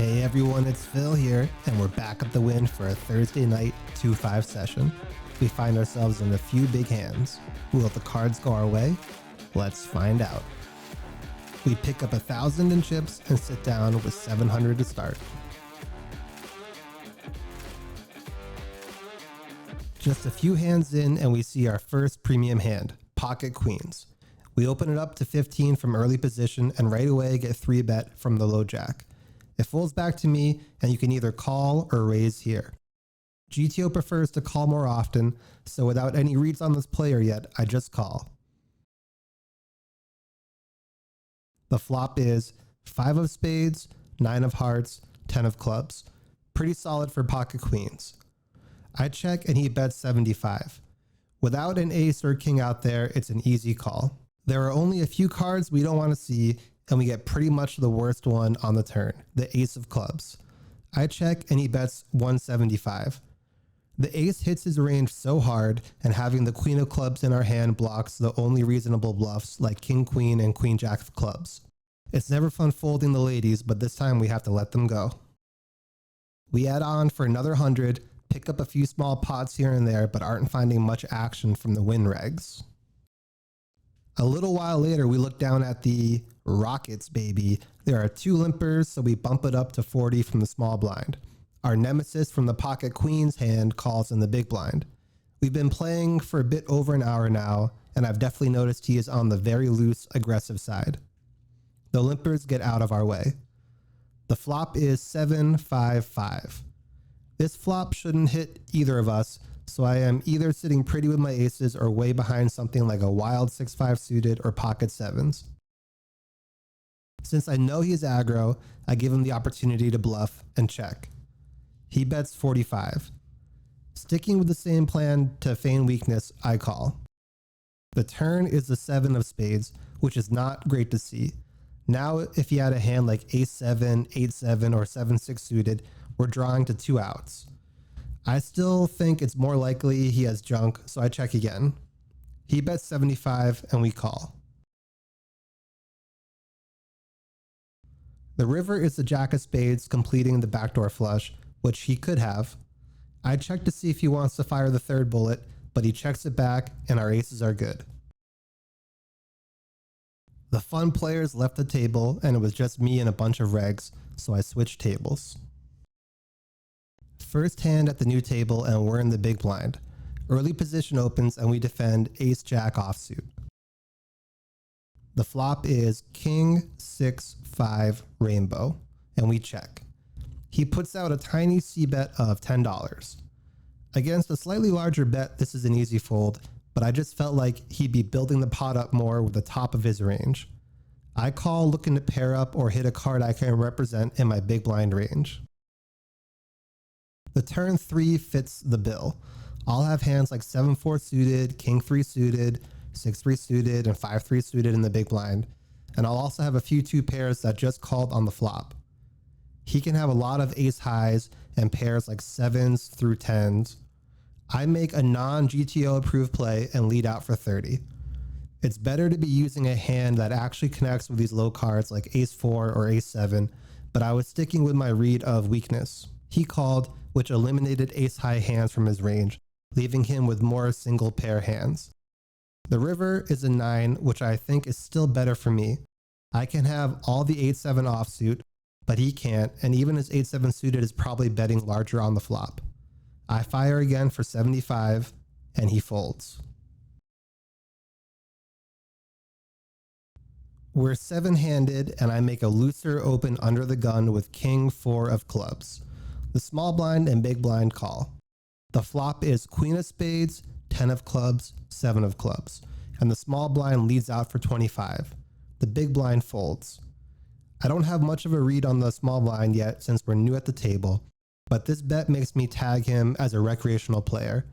Hey everyone, it's Phil here, and we're back at the Wynn for a Thursday night 2-5 session. We find ourselves in a few big hands. Will the cards go our way? Let's find out. We pick up 1,000 in chips and sit down with 700 to start. Just a few hands in and we see our first premium hand, pocket queens. We open it up to 15 from early position and right away get 3-bet from the low jack. It folds back to me and you can either call or raise here. GTO prefers to call more often, so without any reads on this player yet, I just call. The flop is 5 of spades, 9 of hearts, 10 of clubs. Pretty solid for pocket queens. I check and he bets 75. Without an ace or king out there, it's an easy call. There are only a few cards we don't want to see, and we get pretty much the worst one on the turn, the ace of clubs. I check and he bets 175. The ace hits his range so hard, and having the queen of clubs in our hand blocks the only reasonable bluffs like king queen and queen jack of clubs. It's never fun folding the ladies, but this time we have to let them go. We add on for another 100, pick up a few small pots here and there, but aren't finding much action from the Wynn regs. A little while later, we look down at the Rockets, baby. There are 2 limpers, so we bump it up to 40 from the small blind. Our nemesis from the pocket queen's hand calls in the big blind. We've been playing for a bit over an hour now, and I've definitely noticed he is on the very loose, aggressive side. The limpers get out of our way. The flop is 7-5-5. This flop shouldn't hit either of us, so I am either sitting pretty with my aces or way behind something like a wild 6-5 suited or pocket 7s. Since I know he is aggro, I give him the opportunity to bluff and check. He bets 45. Sticking with the same plan to feign weakness, I call. The turn is the 7 of spades, which is not great to see. Now if he had a hand like ace-7, 8-7, or 7-6 suited, we're drawing to 2 outs. I still think it's more likely he has junk, so I check again. He bets 75 and we call. The river is the jack of spades completing the backdoor flush, which he could have. I check to see if he wants to fire the 3rd bullet, but he checks it back and our aces are good. The fun players left the table and it was just me and a bunch of regs, so I switched tables. First hand at the new table and we're in the big blind. Early position opens and we defend ace-jack offsuit. The flop is king 6-5 rainbow and we check. He puts out a tiny c-bet of $10. Against a slightly larger bet, this is an easy fold, but I just felt like he'd be building the pot up more with the top of his range. I call looking to pair up or hit a card I can represent in my big blind range. The turn 3 fits the bill. I'll have hands like 7-4 suited, king 3 suited, 6-3 suited, and 5-3 suited in the big blind. And I'll also have a few 2 pairs that just called on the flop. He can have a lot of ace highs and pairs like 7s through 10s. I make a non-GTO approved play and lead out for 30. It's better to be using a hand that actually connects with these low cards like ace-4 or ace-7, but I was sticking with my read of weakness. He called, which eliminated ace-high hands from his range, leaving him with more single pair hands. The river is a 9, which I think is still better for me. I can have all the 8-7 offsuit, but he can't, and even his 8-7 suited is probably betting larger on the flop. I fire again for 75, and he folds. We're 7-handed, and I make a looser open under the gun with king 4 of clubs. The small blind and big blind call. The flop is queen of spades, 10 of clubs, 7 of clubs, and the small blind leads out for 25. The big blind folds. I don't have much of a read on the small blind yet since we're new at the table, but this bet makes me tag him as a recreational player.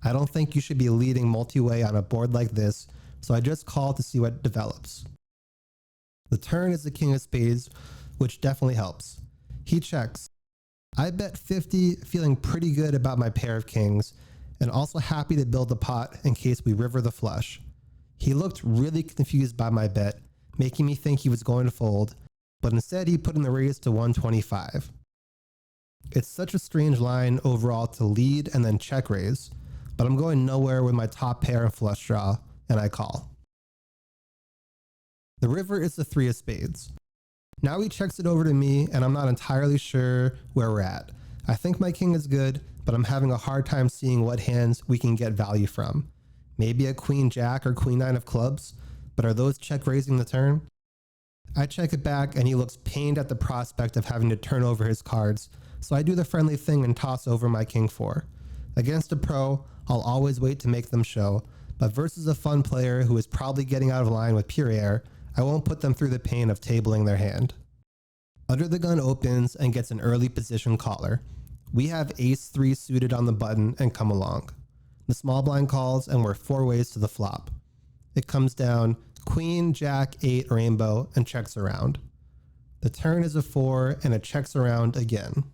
I don't think you should be leading multi-way on a board like this, so I just call to see what develops. The turn is the king of spades, which definitely helps. He checks. I bet 50, feeling pretty good about my pair of kings, and also happy to build the pot in case we river the flush. He looked really confused by my bet, making me think he was going to fold, but instead he put in the raise to 125. It's such a strange line overall to lead and then check raise, but I'm going nowhere with my top pair and flush draw, and I call. The river is the 3 of spades. Now he checks it over to me, and I'm not entirely sure where we're at. I think my king is good, but I'm having a hard time seeing what hands we can get value from. Maybe a queen jack or queen 9 of clubs, but are those check raising the turn? I check it back, and he looks pained at the prospect of having to turn over his cards, so I do the friendly thing and toss over my king 4. Against a pro, I'll always wait to make them show, but versus a fun player who is probably getting out of line with pure air, I won't put them through the pain of tabling their hand. Under the gun opens and gets an early position caller. We have ace 3 suited on the button and come along. The small blind calls and we're 4 ways to the flop. It comes down queen, jack, 8 rainbow and checks around. The turn is a 4 and it checks around again.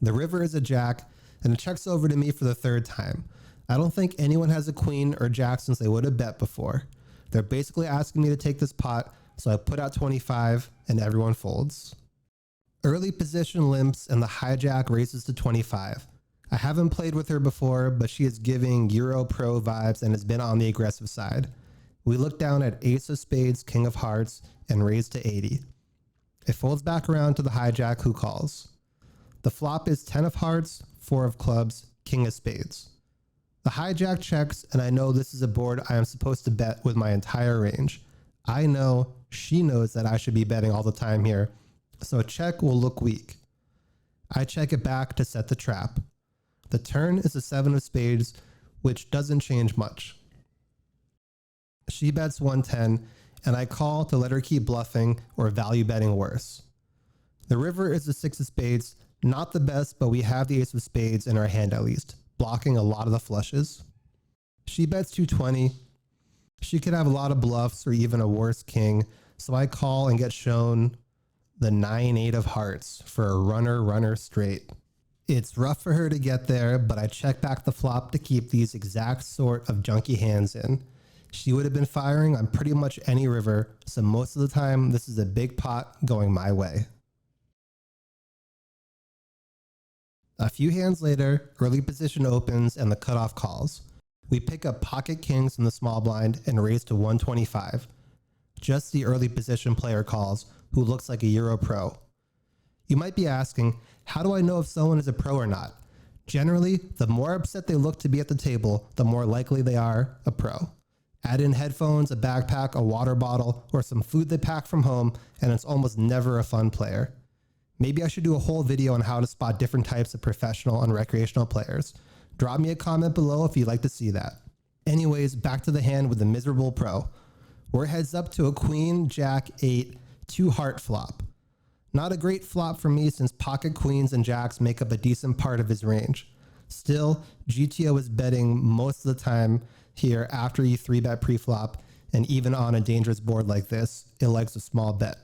The river is a jack and it checks over to me for the 3rd time. I don't think anyone has a queen or jack since they would have bet before. They're basically asking me to take this pot, so I put out 25 and everyone folds. Early position limps and the hijack raises to 25. I haven't played with her before, but she is giving Euro Pro vibes and has been on the aggressive side. We look down at ace of spades, king of hearts, and raise to 80. It folds back around to the hijack who calls. The flop is 10 of hearts, 4 of clubs, king of spades. The hijack checks, and I know this is a board I am supposed to bet with my entire range. I know she knows that I should be betting all the time here, so a check will look weak. I check it back to set the trap. The turn is a 7 of spades, which doesn't change much. She bets 110, and I call to let her keep bluffing or value betting worse. The river is the 6 of spades, not the best, but we have the ace of spades in our hand at least, blocking a lot of the flushes. She bets 220. She could have a lot of bluffs or even a worse king, so I call and get shown the 9-8 of hearts for a runner straight. It's rough for her to get there, but I check back the flop to keep these exact sort of junky hands in. She would have been firing on pretty much any river, so most of the time this is a big pot going my way. A few hands later, early position opens and the cutoff calls. We pick up pocket kings in the small blind and raise to 125. Just the early position player calls, who looks like a Euro pro. You might be asking, how do I know if someone is a pro or not? Generally, the more upset they look to be at the table, the more likely they are a pro. Add in headphones, a backpack, a water bottle, or some food they pack from home, and it's almost never a fun player. Maybe I should do a whole video on how to spot different types of professional and recreational players. Drop me a comment below if you'd like to see that. Anyways, back to the hand with the miserable pro. We're heads up to a queen, jack, 8, 2 heart flop. Not a great flop for me since pocket queens and jacks make up a decent part of his range. Still, GTO is betting most of the time here after you 3-bet pre-flop, and even on a dangerous board like this, it likes a small bet.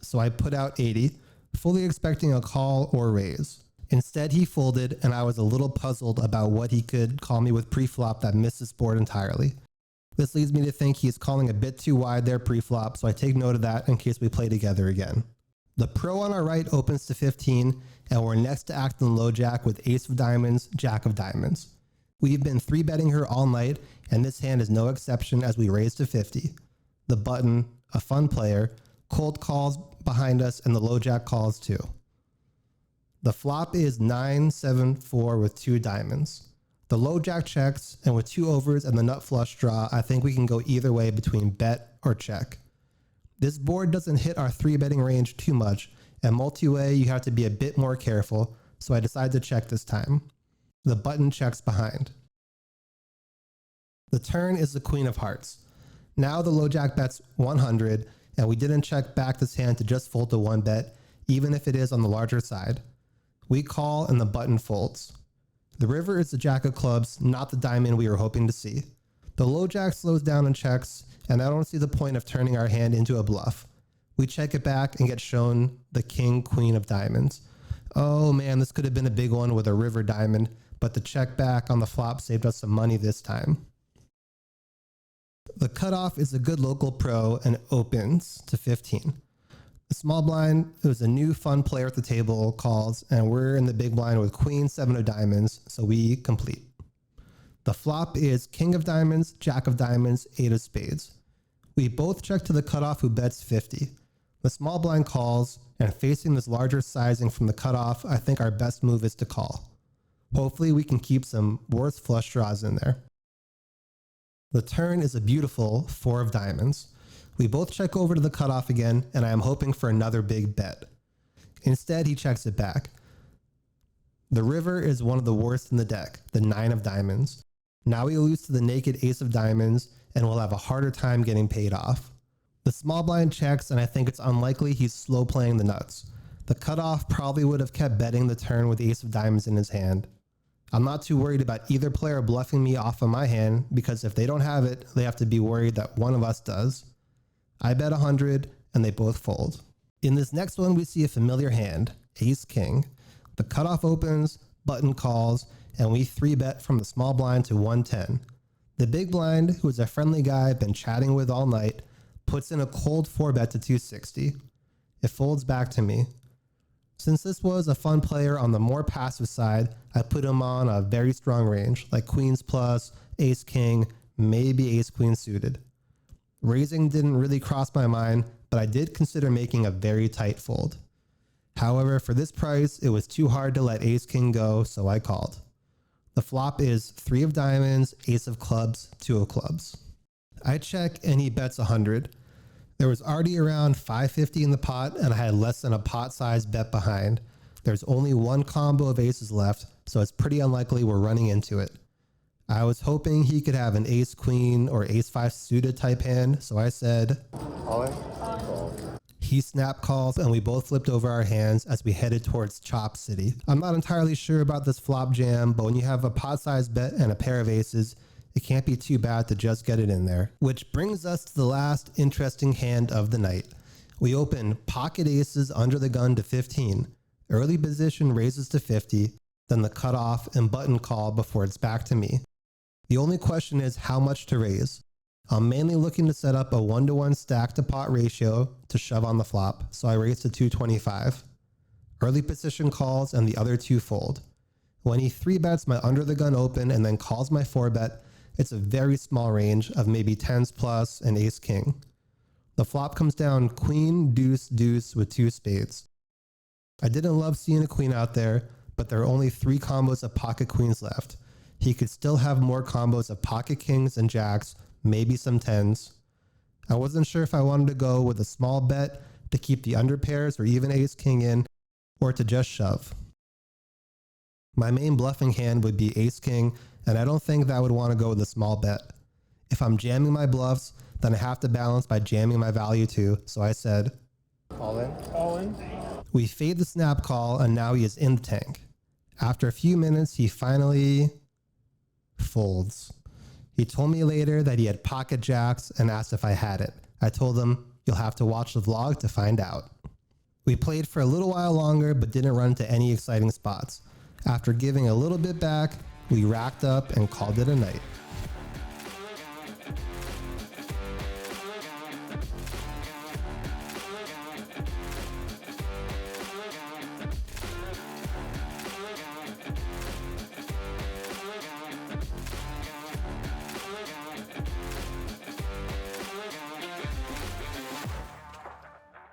So I put out 80, fully expecting a call or raise. Instead, he folded, and I was a little puzzled about what he could call me with pre-flop that missed this board entirely. This leads me to think he's calling a bit too wide there pre-flop, so I take note of that in case we play together again. The pro on our right opens to 15, and we're next to act in low jack with ace of diamonds, jack of diamonds. We've been 3-betting her all night, and this hand is no exception as we raise to 50. The button, a fun player, cold calls behind us, and the low jack calls too. The flop is 9-7-4 with 2 diamonds. The low jack checks, and with 2 overs and the nut flush draw, I think we can go either way between bet or check. This board doesn't hit our 3-betting range too much, and multi-way you have to be a bit more careful, so I decide to check this time. The button checks behind. The turn is the queen of hearts. Now the low jack bets 100, and we didn't check back this hand to just fold to 1 bet, even if it is on the larger side. We call and the button folds. The river is the jack of clubs, not the diamond we were hoping to see. The low jack slows down and checks, and I don't see the point of turning our hand into a bluff. We check it back and get shown the king, queen of diamonds. Oh man, this could have been a big one with a river diamond, but the check back on the flop saved us some money this time. The cutoff is a good local pro and opens to 15. The small blind, it was a new fun player at the table, calls, and we're in the big blind with queen 7 of diamonds, so we complete. The flop is king of diamonds, jack of diamonds, 8 of spades. We both check to the cutoff who bets 50. The small blind calls, and facing this larger sizing from the cutoff, I think our best move is to call. Hopefully we can keep some worse flush draws in there. The turn is a beautiful 4 of diamonds. We both check over to the cutoff again, and I am hoping for another big bet. Instead, he checks it back. The river is one of the worst in the deck, the 9 of diamonds. Now we lose to the naked ace of diamonds, and we'll have a harder time getting paid off. The small blind checks, and I think it's unlikely he's slow playing the nuts. The cutoff probably would have kept betting the turn with ace of diamonds in his hand. I'm not too worried about either player bluffing me off of my hand, because if they don't have it, they have to be worried that one of us does. I bet 100, and they both fold. In this next one, we see a familiar hand, ace king. The cutoff opens, button calls, and we 3-bet from the small blind to 110. The big blind, who is a friendly guy I've been chatting with all night, puts in a cold 4-bet to 260. It folds back to me. Since this was a fun player on the more passive side, I put him on a very strong range, like queens plus, ace king, maybe ace queen suited. Raising didn't really cross my mind, but I did consider making a very tight fold. However, for this price, it was too hard to let ace king go, so I called. The flop is 3 of diamonds, ace of clubs, 2 of clubs. I check and he bets 100. There was already around 550 in the pot, and I had less than a pot size bet behind. There's only one combo of aces left, so it's pretty unlikely we're running into it. I was hoping he could have an ace queen or ace 5 suited type hand, so I said, all in. He snap calls, and we both flipped over our hands as we headed towards Chop City. I'm not entirely sure about this flop jam, but when you have a pot size bet and a pair of aces, it can't be too bad to just get it in there. Which brings us to the last interesting hand of the night. We open pocket aces under the gun to 15. Early position raises to 50, then the cutoff and button call before it's back to me. The only question is how much to raise. I'm mainly looking to set up a 1-to-1 stack to pot ratio to shove on the flop, so I raise to 225. Early position calls and the other 2 fold. When he 3-bets my under the gun open and then calls my 4-bet, it's a very small range of maybe 10s plus and ace king. The flop comes down queen, deuce, deuce with 2 spades. I didn't love seeing a queen out there, but there are only 3 combos of pocket queens left. He could still have more combos of pocket kings and jacks, maybe some 10s. I wasn't sure if I wanted to go with a small bet to keep the under pairs or even ace king in, or to just shove. My main bluffing hand would be ace king, and I don't think that I would want to go with a small bet. If I'm jamming my bluffs, then I have to balance by jamming my value too, so I said, All in. All in. We fade the snap call, and now he is in the tank. After a few minutes, he finally folds. He told me later that he had pocket jacks and asked if I had it. I told him, you'll have to watch the vlog to find out. We played for a little while longer, but didn't run into any exciting spots. After giving a little bit back, we racked up and called it a night.